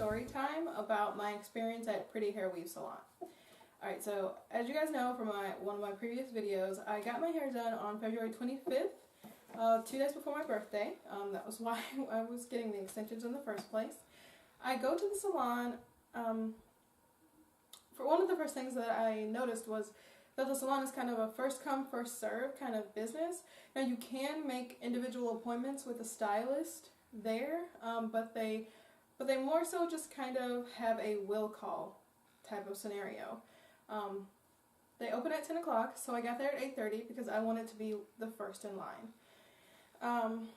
story time about my experience at Pretty Hair Weave Salon. Alright, so as you guys know from one of my previous videos, I got my hair done on February 25th, 2 days before my birthday. That was why I was getting the extensions in the first place. I go to the salon. For one of the first things that I noticed was that the salon is kind of a first come, first serve kind of business. Now you can make individual appointments with a stylist there, but they more so just kind of have a will call type of scenario. They open at 10 o'clock, so I got there at 8:30 because I wanted to be the first in line. On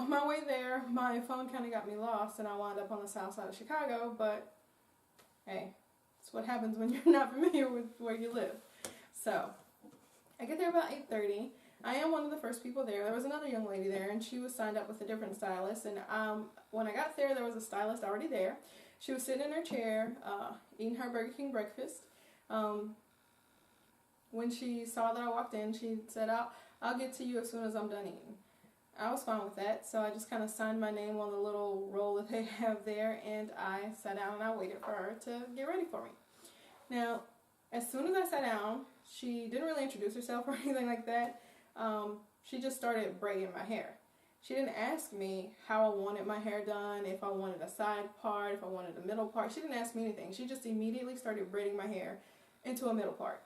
my way there, my phone kind of got me lost and I wound up on the south side of Chicago, but hey, it's what happens when you're not familiar with where you live. So, I get there about 8:30. I am one of the first people there. There was another young lady there, and she was signed up with a different stylist. And when I got there was a stylist already there. She was sitting in her chair, eating her Burger King breakfast. When she saw that I walked in, she said, I'll get to you as soon as I'm done eating. I was fine with that, so I just kind of signed my name on the little roll that they have there, and I sat down and I waited for her to get ready for me. Now, as soon as I sat down, she didn't really introduce herself or anything like that. She just started braiding my hair. She didn't ask me how I wanted my hair done, if I wanted a side part, if I wanted a middle part. She didn't ask me anything. She just immediately started braiding my hair into a middle part.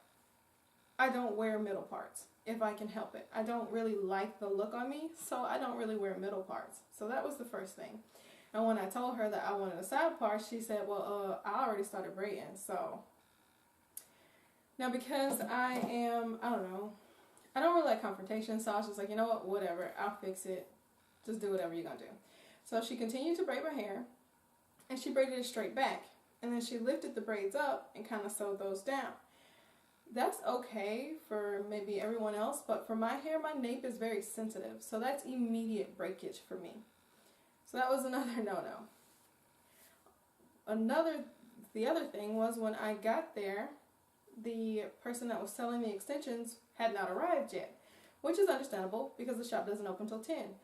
I don't wear middle parts if I can help it. I don't really like the look on me, so I don't really wear middle parts. So that was the first thing. And when I told her that I wanted a side part, she said, well, I already started braiding, so. Now because I don't really like confrontation, so I was just like, you know what, whatever, I'll fix it. Just do whatever you're gonna do. So she continued to braid my hair, and she braided it straight back. And then she lifted the braids up and kind of sewed those down. That's okay for maybe everyone else, but for my hair, my nape is very sensitive, so that's immediate breakage for me. So that was another no-no. The other thing was when I got there, the person that was selling the extensions had not arrived yet, which is understandable because the shop doesn't open until 10.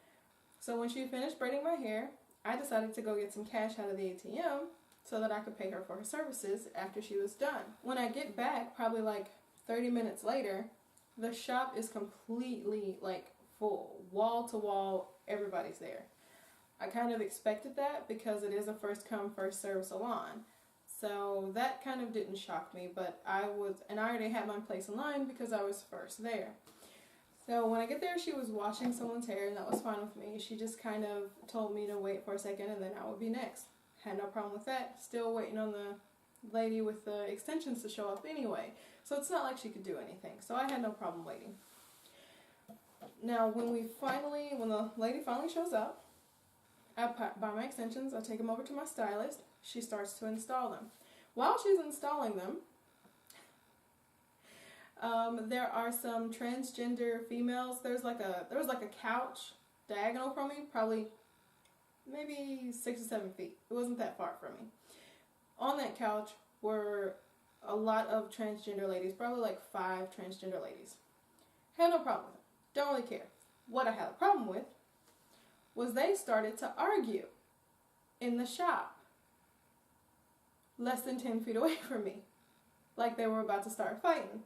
So when she finished braiding my hair, I decided to go get some cash out of the ATM so that I could pay her for her services after she was done. When I get back, probably like 30 minutes later, the shop is completely like full, wall to wall, everybody's there. I kind of expected that because it is a first come, first serve salon. So that kind of didn't shock me, but I already had my place in line because I was first there. So when I get there, she was washing someone's hair, and that was fine with me. She just kind of told me to wait for a second, and then I would be next. Had no problem with that. Still waiting on the lady with the extensions to show up anyway. So it's not like she could do anything. So I had no problem waiting. Now when the lady finally shows up, I buy my extensions, I take them over to my stylist. She starts to install them. While she's installing them, there are some transgender females. There was like a couch diagonal from me, probably maybe 6 or 7 feet. It wasn't that far from me. On that couch were a lot of transgender ladies, probably like 5 transgender ladies. Had no problem with it. Don't really care. What I had a problem with was they started to argue in the shop less than 10 feet away from me, like they were about to start fighting.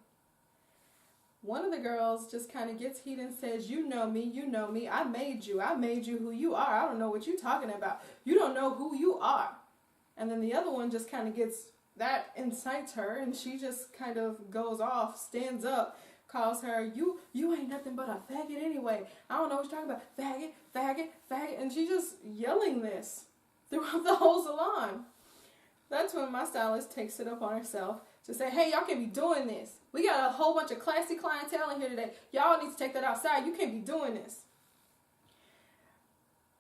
One of the girls just kind of gets heated and says, you know me, I made you who you are, I don't know what you're talking about, you don't know who you are. And then the other one just kind of that incites her, and she just kind of goes off, stands up, calls her, you ain't nothing but a faggot anyway, I don't know what you're talking about, faggot, faggot, faggot, and she's just yelling this throughout the whole salon. That's when my stylist takes it upon herself to say, hey, y'all can't be doing this. We got a whole bunch of classy clientele in here today. Y'all need to take that outside. You can't be doing this.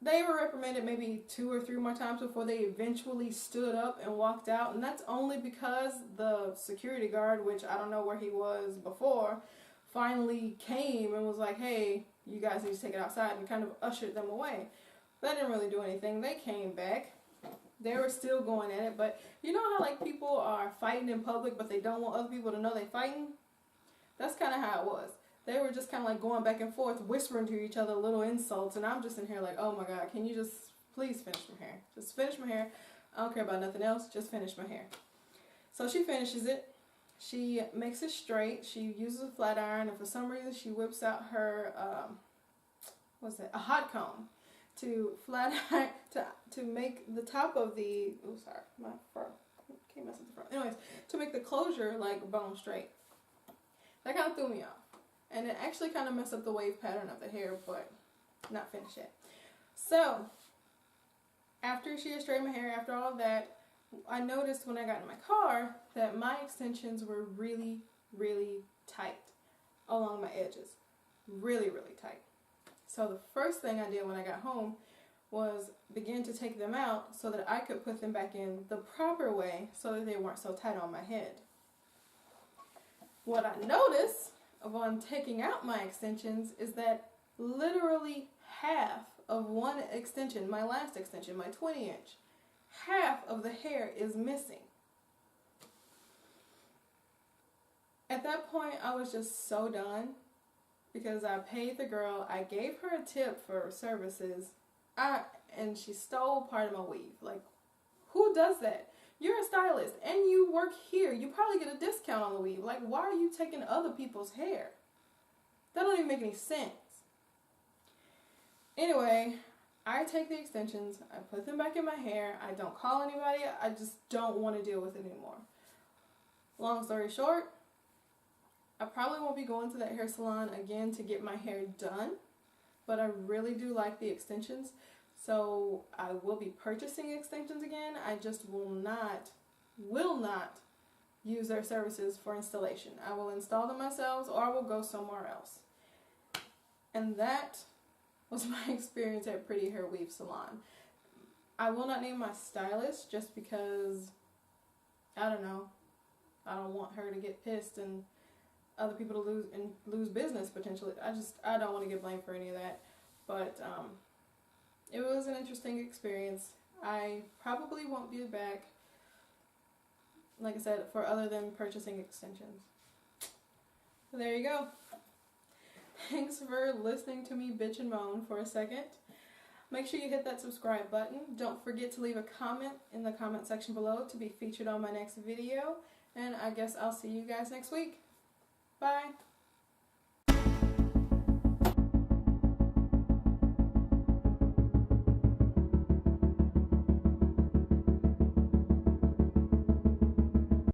They were reprimanded maybe 2 or 3 more times before they eventually stood up and walked out. And that's only because the security guard, which I don't know where he was before, finally came and was like, hey, you guys need to take it outside, and kind of ushered them away. That didn't really do anything. They came back. They were still going at it, but you know how like people are fighting in public but they don't want other people to know they're fighting? That's kind of how it was. They were just kind of like going back and forth, whispering to each other little insults, and I'm just in here like, oh my God, can you just please finish my hair? Just finish my hair. I don't care about nothing else, just finish my hair. So she finishes it. She makes it straight. She uses a flat iron, and for some reason she whips out her, a hot comb to flat iron, to make the top of the, oh sorry, my fur can't mess with the front. Anyways, to make the closure like bone straight. That kind of threw me off. And it actually kind of messed up the wave pattern of the hair, but not finished yet. So, after she had straightened my hair, after all of that, I noticed when I got in my car that my extensions were really, really tight along my edges. Really, really tight. So the first thing I did when I got home was begin to take them out so that I could put them back in the proper way so that they weren't so tight on my head. What I noticed upon taking out my extensions is that literally half of one extension, my last extension, my 20-inch, half of the hair is missing. At that point, I was just so done because I paid the girl. I gave her a tip for services, and she stole part of my weave. Like, who does that? You're a stylist and you work here. You probably get a discount on the weave. Like, why are you taking other people's hair? That don't even make any sense. Anyway, I take the extensions, I put them back in my hair, I don't call anybody, I just don't want to deal with it anymore. Long story short, I probably won't be going to that hair salon again to get my hair done, but I really do like the extensions, so I will be purchasing extensions again. I just will not use their services for installation. I will install them myself, or I will go somewhere else. And that was my experience at Pretty Hair Weave Salon. I will not name my stylist just because, I don't know, I don't want her to get pissed and other people to lose business potentially. I don't want to get blamed for any of that. But it was an interesting experience. I probably won't be back, like I said, for other than purchasing extensions. So there you go. Thanks for listening to me bitch and moan for a second. Make sure you hit that subscribe button. Don't forget to leave a comment in the comment section below to be featured on my next video. And I guess I'll see you guys next week. Bye.